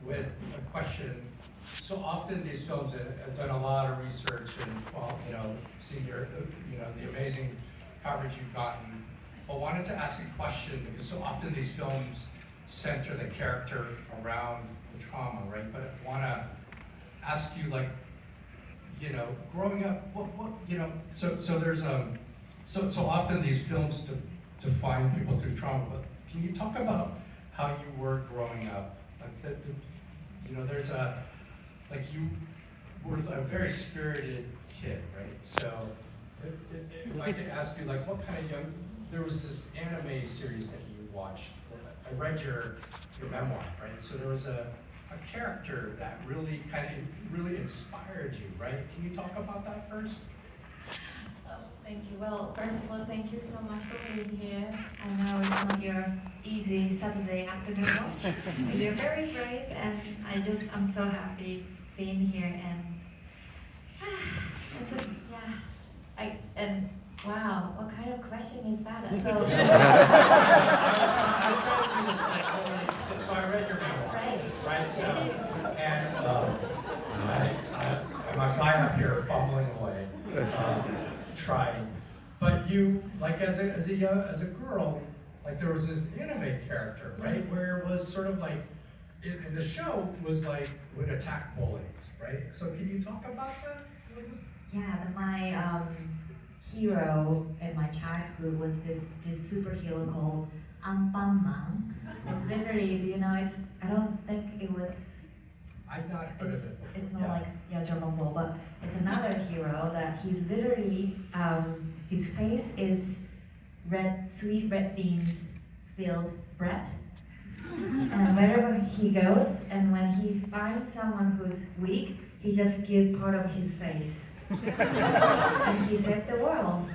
with a question. So often these films, and I've done a lot of research and seen your, the amazing coverage you've gotten. But wanted to ask a question because so often these films center the character around the trauma, right? But I want to ask you, like, growing up, so there's so often these films define people through trauma. But can you talk about how you were growing up? Like there's you were a very spirited kid, right? So if I could ask you, like, what kind of there was this anime series that you watched. I read your memoir, right? So there was a character that really inspired you, right? Can you talk about that first? Thank you. Well, first of all, thank you so much for being here. I know it's not your easy Saturday afternoon watch. You're very brave, and I'm so happy being here. And wow, what kind of question is that? So, so I read your memoir, right? So, and my guy up here fumbling away, trying. But you, like as a girl, like there was this anime character, right? Yes. Where it was sort of like, in the show was like would attack bullies, right? So can you talk about that? yeah, my hero in my childhood was this superhero called Anpanman. It's literally, I don't think it was. I've not heard of it. It's not like Dragon Ball, but it's another hero that he's literally, his face is sweet red beans filled bread. And wherever he goes, and when he finds someone who's weak, he just gives part of his face. And he saved the world.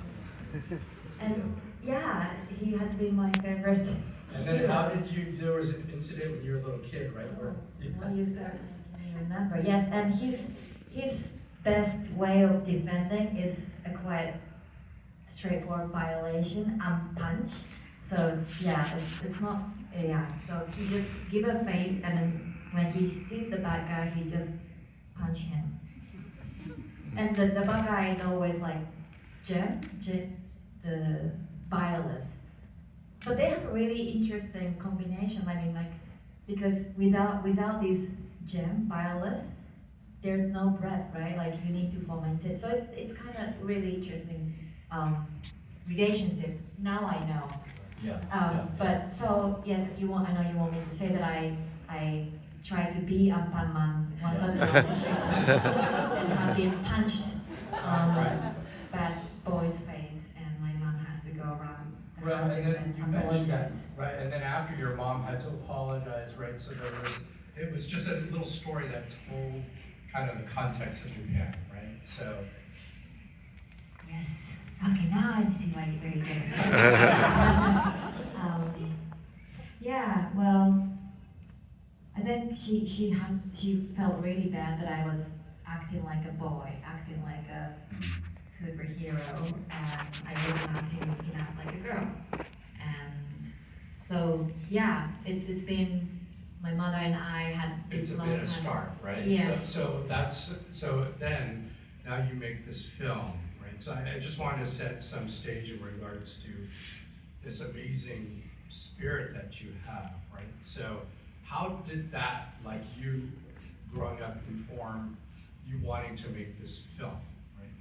And yeah, he has been my favorite. And then how did there was an incident when you were a little kid, right? Now you start remember. Yes, and his best way of defending is a quite straightforward violation, punch. So yeah, it's not, so he just give a face, and then when he sees the bad guy, he just punch him. And the bad guy is always like Jem, the violence. But they have a really interesting combination. I mean, like, because without this gem, violence, there's no bread, right? Like, you need to ferment it. So it's kind of really interesting relationship. Now I know. But so yes, I know you want me to say that I tried to be Anpanman once or twice, and have been punched bad boy's face, and my mom has to go around the Right, houses and then you and mentioned that, apologize. right? And then after your mom had to apologize, right? So it was just a little story that told kind of the context of Japan, right? So. Yes. Okay, now I see why you're very good. Yeah, well, I think she felt really bad that I was acting like a boy, acting like a superhero, and I wasn't acting like a girl. And so yeah, it's been, my mother and I had this long time. It's been a start, right? Yes. So then now you make this film, right? So I just wanted to set some stage in regards to this amazing spirit that you have, right? So how did that, like you growing up, inform you wanting to make this film, right?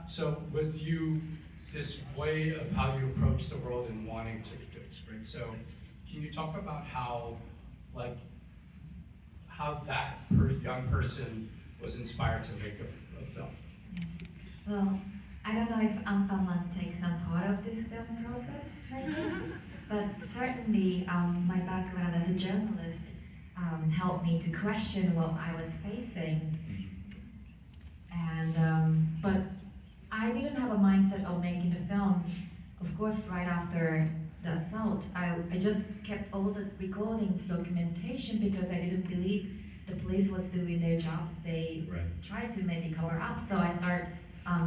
So with you, this way of how you approach the world and wanting to do it, right? So can you talk about how that young person was inspired to make a film? Well, I don't know if Anpanman takes some part of this film process, maybe, but certainly my background as a journalist helped me to question what I was facing. And but I didn't have a mindset of making the film. Of course, right after the assault, I just kept all the recordings, documentation, because I didn't believe the police was doing their job. They tried to maybe cover up, so I started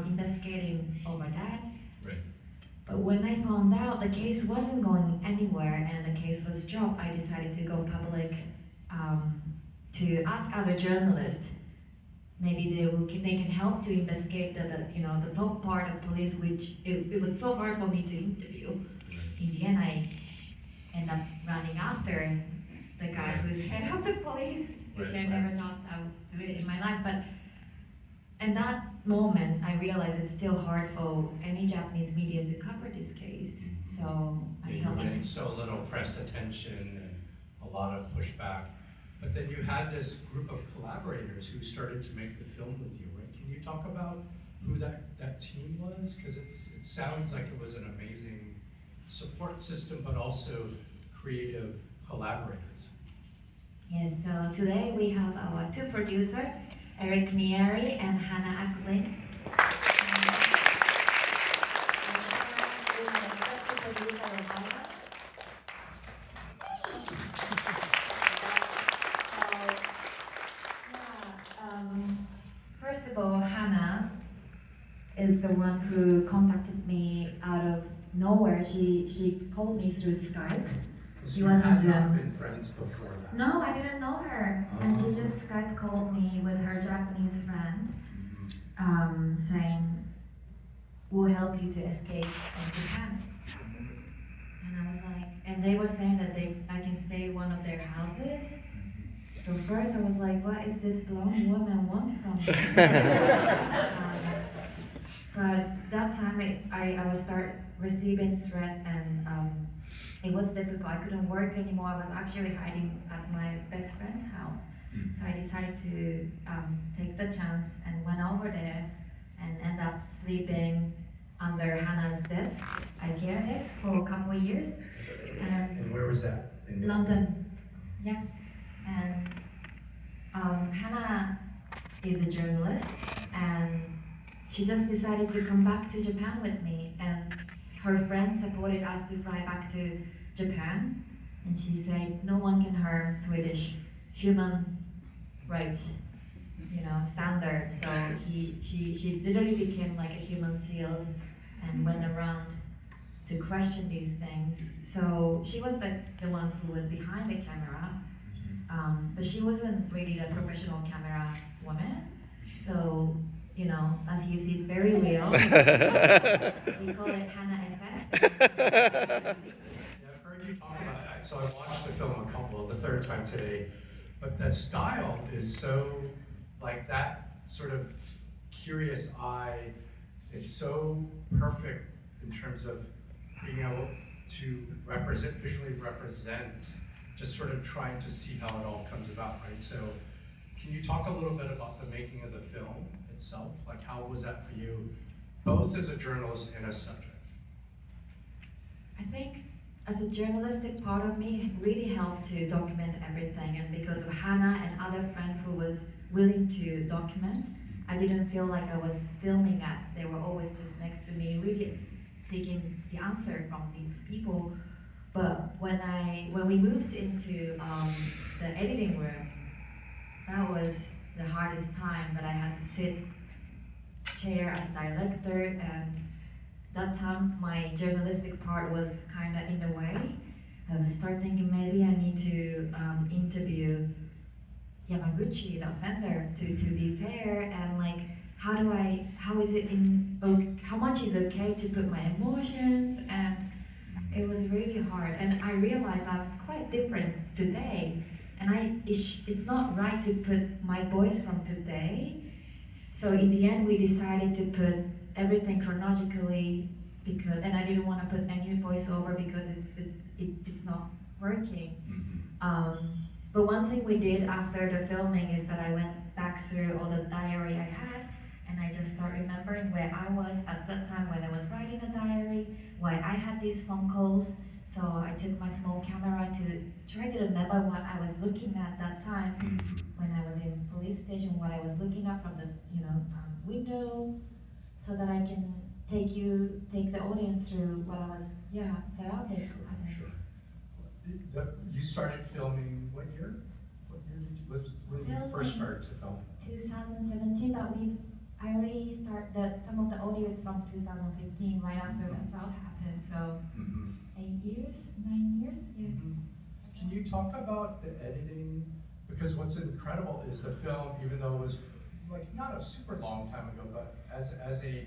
investigating over that. Right. But when I found out the case wasn't going anywhere and the case was dropped, I decided to go public to ask other journalists. Maybe they can help to investigate the top part of police, which it was so hard for me to interview. In the end, I end up running after the guy who's head of the police, which I never thought I would do it in my life. But in that moment, I realized it's still hard for any Japanese media to cover this case. So I Yeah, felt you're like getting so little press attention and a lot of pushback. But then you had this group of collaborators who started to make the film with you, right? Can you talk about who that team was? Because it sounds like it was an amazing support system, but also creative collaborators. yes. So today we have our two producers, Eric Nieri and Hannah Ackling. First of all, Hannah is the one who contacted me out of nowhere. She called me through Skype. She You had wasn't not been friends before that. No, I didn't know her. And she just Skype called me with her Japanese friend, saying, "We'll help you to escape from Japan." And I was like, and they were saying that I can stay in one of their houses. So first I was like, what is this blonde woman want from me? But that time I was start receiving threat and it was difficult. I couldn't work anymore. I was actually hiding at my best friend's house. So I decided to take the chance and went over there and ended up sleeping under Hannah's desk, IKEA desk, for a couple of years. And where was that? In London. Yes. And Hannah is a journalist and she just decided to come back to Japan with me, and her friends supported us to fly back to Japan, and she said no one can harm Swedish human rights, standard. So she literally became like a human shield and went around to question these things. So she was the one who was behind the camera, but she wasn't really a professional camera woman. So, as you see, it's very real. We call it Hannah effect. Yeah, I've heard you talk about it. So I watched the film the third time today, but the style is so like that sort of curious eye. It's so perfect in terms of being able to visually represent, just sort of trying to see how it all comes about, right? So can you talk a little bit about the making of the film itself? Like, how was that for you, both as a journalist and a subject? I think as a journalistic part of me, it really helped to document everything. And because of Hannah and other friend who was willing to document, I didn't feel like I was filming that. They were always just next to me, really seeking the answer from these people. But when we moved into the editing room, that was the hardest time. That I had to sit chair as a director, and that time my journalistic part was kind of in the way. I was start thinking maybe I need to interview Yamaguchi, the offender, to be fair, and like how much is okay to put my emotions, and it was really hard. And I realized I'm quite different today, and it's not right to put my voice from today. So in the end, we decided to put everything chronologically and I didn't want to put any voiceover because it's not working. But one thing we did after the filming is that I went back through all the diary I had, and I just started remembering where I was at that time when I was writing the diary, why I had these phone calls. So I took my small camera to try to remember what I was looking at that time when I was in police station, what I was looking at from the window, so that I can take the audience through what I was surrounded. Sure. You started filming what year? When did you first start to film? 2017, but I already started some of the audio is from 2015, right after the South happened. So 8 years, 9 years, yes. Can you talk about the editing? Because what's incredible is the film, even though it was like not a super long time ago, but as a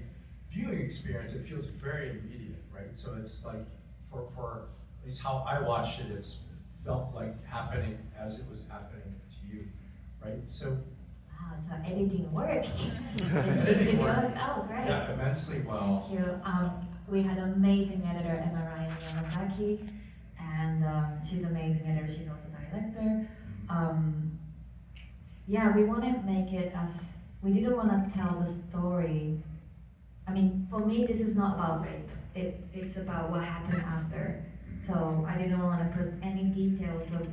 viewing experience, it feels very immediate, right? So it's like for at least how I watched it, it's felt like happening as it was happening to you, right? So So editing worked. Editing worked. Oh, great. Yeah, immensely well. Thank you. We had an amazing editor, Emma Ryan Yamazaki, and she's an amazing editor. She's also a director. Yeah, we want to make it as we didn't want to tell the story. I mean, for me, this is not about rape. It's about what happened after. So I didn't want to put any details of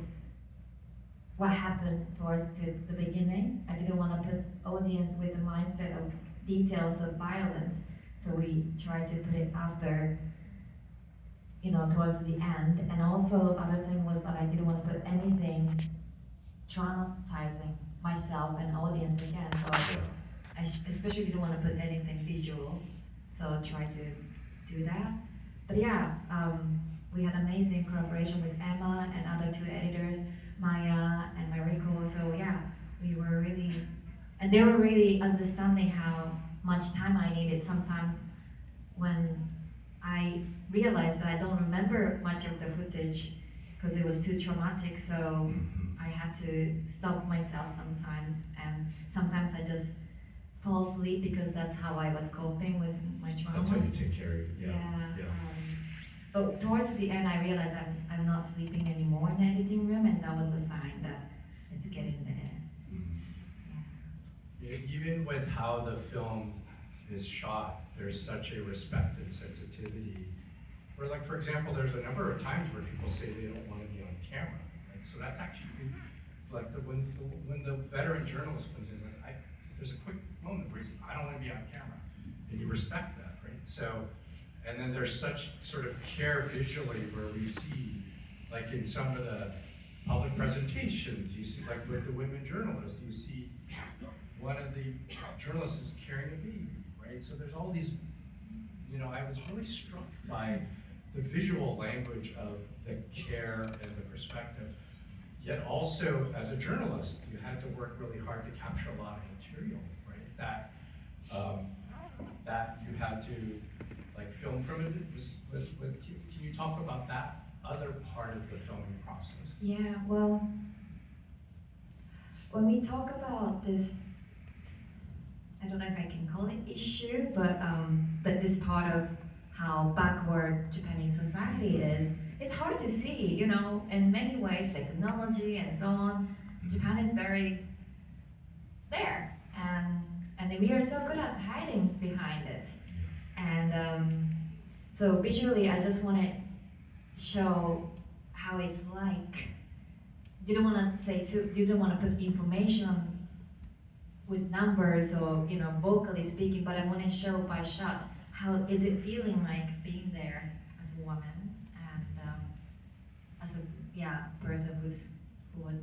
what happened towards the beginning. I didn't want to put audience with the mindset of details of violence. So we tried to put it after, towards the end. And also, other thing was that I didn't want to put anything traumatizing myself and audience again. So I especially didn't want to put anything visual. So I tried to do that. But yeah, we had amazing collaboration with Emma and other two editors, Maya and Mariko. So yeah, we were really, and they were really understanding how much time I needed. Sometimes when I realized that I don't remember much of the footage because it was too traumatic, so I had to stop myself sometimes, and sometimes I just fall asleep because that's how I was coping with my trauma. That's how you take care of it. Yeah. But towards the end, I realized I'm not sleeping anymore in the editing room, and that was the sign that it's getting there. Yeah, even with how the film is shot, there's such a respect and sensitivity. Where, like, for example, there's a number of times where people say they don't want to be on camera, right? So that's actually like when the veteran journalist comes in, there's a quick moment where he's, I don't want to be on camera, and you respect that, right? So, and then there's such sort of care visually where we see, like in some of the public presentations, you see, like with the women journalists, you see one of the journalists is carrying a baby, right? So there's all these, I was really struck by the visual language of the care and the perspective. Yet also, as a journalist, you had to work really hard to capture a lot of material, right? That you had to film from it. Can you talk about that other part of the filming process? Yeah, well, when we talk about this, I don't know if I can call it issue, but this part of how backward Japanese society is, it's hard to see, in many ways, technology and so on. Japan is very there, and we are so good at hiding behind it. And so visually, I just want to show how it's like. Didn't want to put information with numbers or vocally speaking, but I want to show by shot how is it feeling like being there as a woman and as a person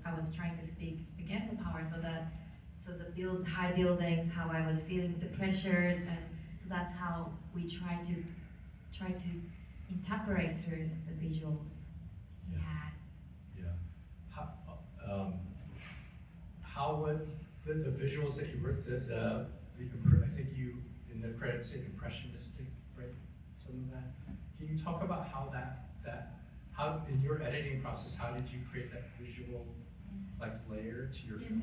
I was trying to speak against the power, so the high buildings, how I was feeling the pressure, and so that's how we try to interpret through the visuals we had. Yeah. How would the visuals that you wrote, I think you in the credits say impressionistic, right? Some of that. Can you talk about how how in your editing process, how did you create that visual layer to your film?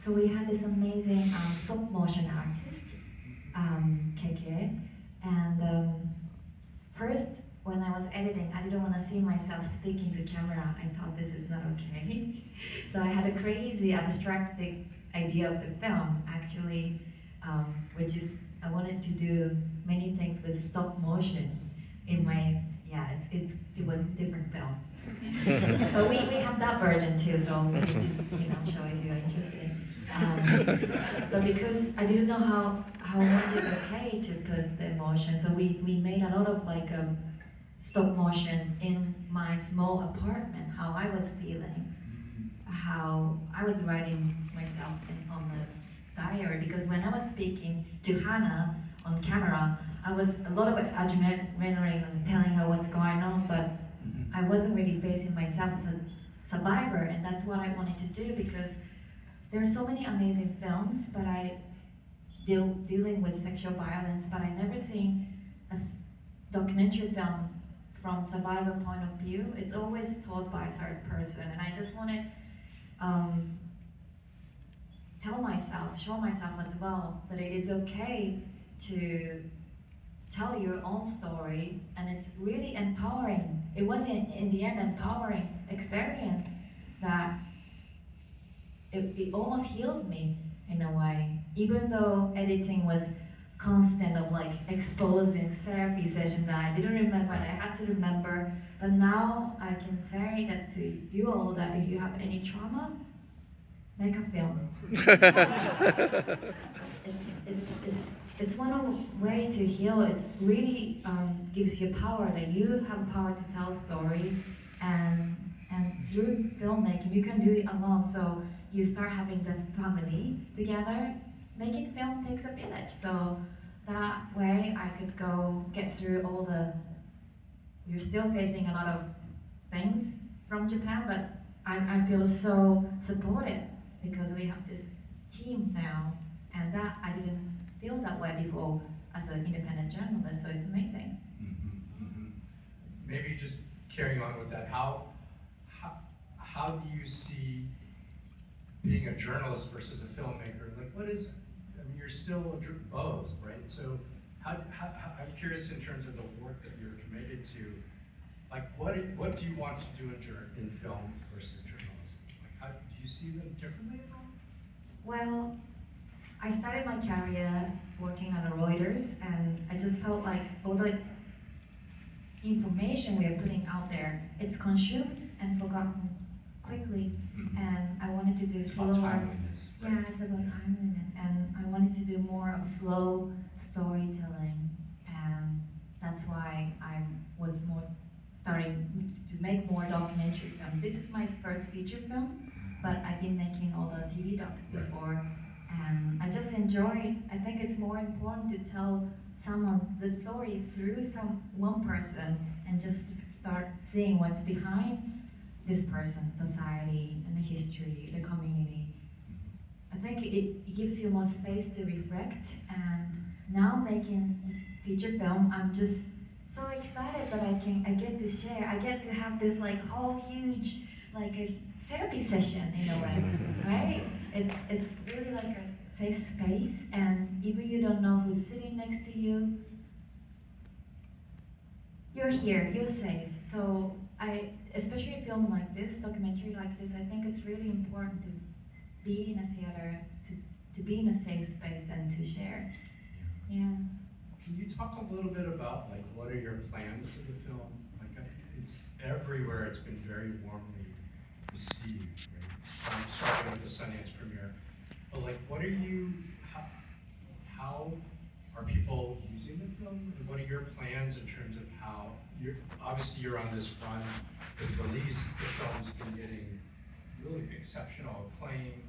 So we had this amazing stop motion artist, KK, and first when I was editing, I didn't want to see myself speaking to camera. I thought this is not okay. So I had a crazy abstracted idea of the film, actually, which is I wanted to do many things with stop motion in my, it was a different film. So we have that version too, so we can show if you're interested. But because I didn't know how much is okay to put the emotion, so we made a lot of stop motion in my small apartment, how I was feeling, how I was writing myself on diary, because when I was speaking to Hannah on camera, I was a lot of adrenaline and telling her what's going on, but I wasn't really facing myself as a survivor, and that's what I wanted to do, because there are so many amazing films, but dealing with sexual violence, but I never seen a documentary film from survivor point of view. It's always told by a third person, and I just want to show myself as well that it is okay to tell your own story, and it's really empowering. It was in the end empowering experience that it almost healed me in a way, even though editing was constant of like exposing therapy session that I didn't remember and I had to remember. But now I can say that to you all, that if you have any trauma, make a film. It's one of way to heal. It's really gives you power, that you have power to tell a story, and through filmmaking you can do it alone. So you start having the family together. Making film takes a village, so that way I could go get through all the. We're still facing a lot of things from Japan, but I feel so supported because we have this team now, and that I didn't feel that way before as an independent journalist. So it's amazing. Maybe just carrying on with that, how do you see being a journalist versus a filmmaker? Like, what is? I mean, you're still both, right? So, I'm curious in terms of the work that you're committed to. Like, what do you want to do in film versus journalism? Like, do you see them differently at all? Well, I started my career working on a Reuters, and I just felt like all the information we are putting out there, it's consumed and forgotten quickly. And I wanted to do slower. Timeliness. Right? Yeah, it's about timeliness, and I wanted to do more of slow storytelling, and that's why I was more starting to make more documentary films. This is my first feature film, but I've been making all the TV docs before, and I just enjoy. I think it's more important to tell someone the story through one person, and just start seeing what's behind this person, society, and the history, the community. I think it gives you more space to reflect, and now making feature film, I'm just so excited that I get to share. I get to have this like whole huge like a therapy session in a way, right? It's really like a safe space, and even you don't know who's sitting next to you, you're here, you're safe. So especially a film like this, documentary like this, I think it's really important to be in a theater, to be in a safe space and to share. Yeah. Can you talk a little bit about like what are your plans for the film? Like it's everywhere. It's been very warmly received. Right? Starting with the Sundance premiere, but like, what are you? How are people using the film? And what are your plans in terms of how obviously you're on this run with release. The film's been getting really exceptional acclaim.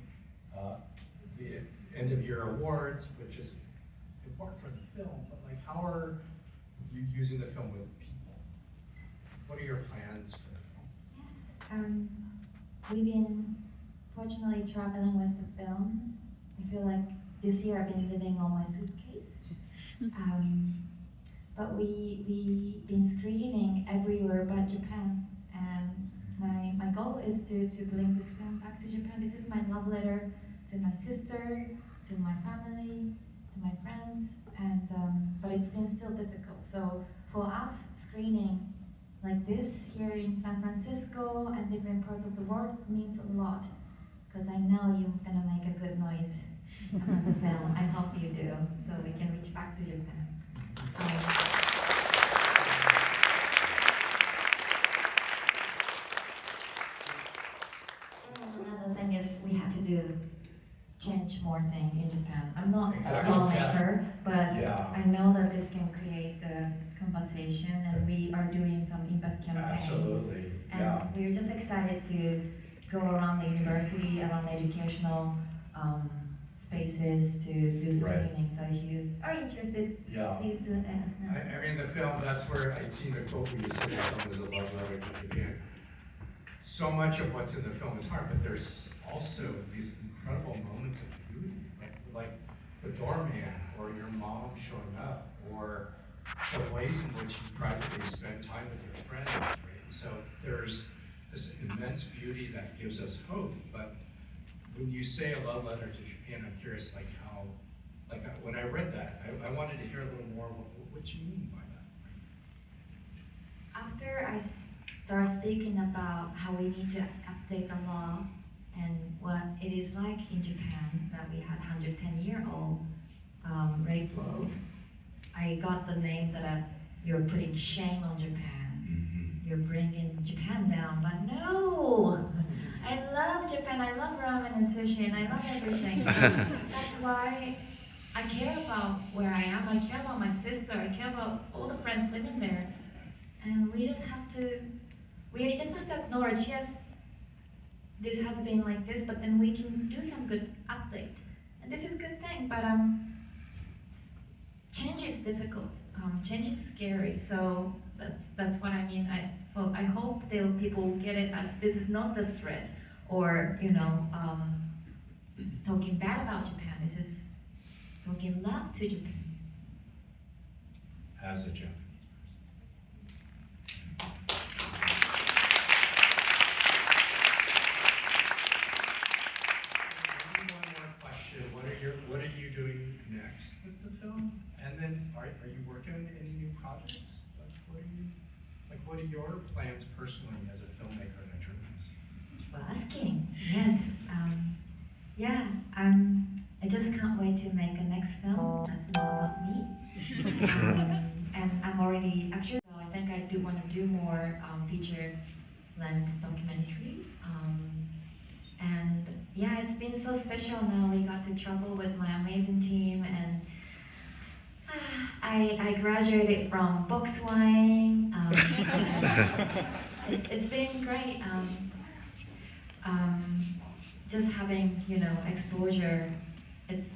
The end of year awards, which is important for the film, but like, how are you using the film with people? What are your plans for the film? Yes, we've been fortunately traveling with the film. I feel like this year I've been living on my suitcase. But we've been screening everywhere but Japan, and my goal is to bring this film back to Japan. This is my love letter to my sister, to my family, to my friends, and but it's been still difficult. So for us, screening like this here in San Francisco and different parts of the world means a lot, because I know you're gonna make a good noise on the film. I hope you do, so we can reach back to Japan. Another thing is we had to change more things in Japan. I'm not Exactly. a lawmaker, but Yeah. I know that this can create the conversation, and we are doing some impact campaign. Absolutely. And Yeah. we're just excited to go around the university, around the educational spaces to do Right. screening. So if you are interested, Yeah. please do let us know. I mean, the film, that's where I'd seen the quote where you said the film is a love letter to Japan. So much of what's in the film is hard, but there's also these incredible moments of beauty, like the doorman, or your mom showing up, or the ways in which you privately spend time with your friends, right? So there's this immense beauty that gives us hope, but when you say a love letter to Japan, I'm curious, like how, when I read that, I wanted to hear a little more what you mean by that. After I start speaking about how we need to update the law and what it is like in Japan, that we had 110-year-old rape law, I got the name that you're putting shame on Japan. You're bringing Japan down, but no! I love Japan, I love ramen and sushi, and I love everything. So that's why I care about where I am, I care about my sister, I care about all the friends living there. And we just have to acknowledge, yes, this has been like this, but then we can do some good update. And this is a good thing, but change is difficult. Change is scary. So that's what I mean. I hope that people get it as this is not the threat or talking bad about Japan. This is talking love to Japan. As a Japanese person. One more question. What are you doing next with the film? And then are you working on any new projects? What are your plans personally as a filmmaker and a journalist? Thank you for asking. Yes. I just can't wait to make a next film that's not about me. And I'm already actually. So I think I do want to do more feature-length documentary. And yeah, it's been so special now. We got to travel with my amazing team, and I graduated from box wine. It's been great. Just having exposure.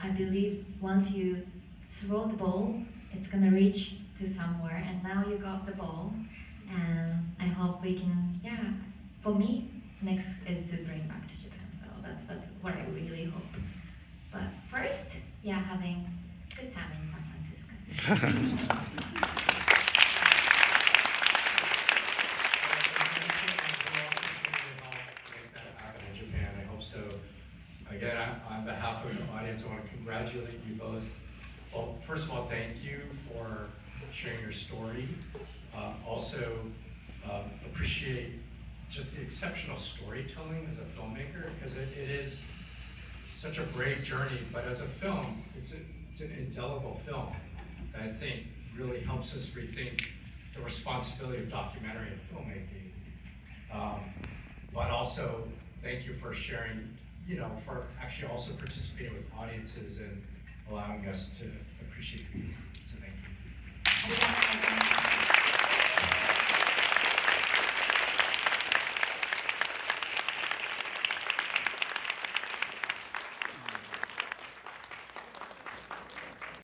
I believe once you throw the ball, it's gonna reach to somewhere. And now you got the ball, and I hope we can. Yeah, for me, next is to bring back to Japan. So that's what I really hope. But first, yeah, having a good time in San Francisco. Again, on behalf of the audience, I want to congratulate you both. Well, first of all, thank you for sharing your story. Also, appreciate just the exceptional storytelling as a filmmaker, because it is such a brave journey, but as a film, it's an indelible film that I think really helps us rethink the responsibility of documentary and filmmaking. But also, thank you for sharing, for actually also participating with audiences and allowing us to appreciate you. So thank you.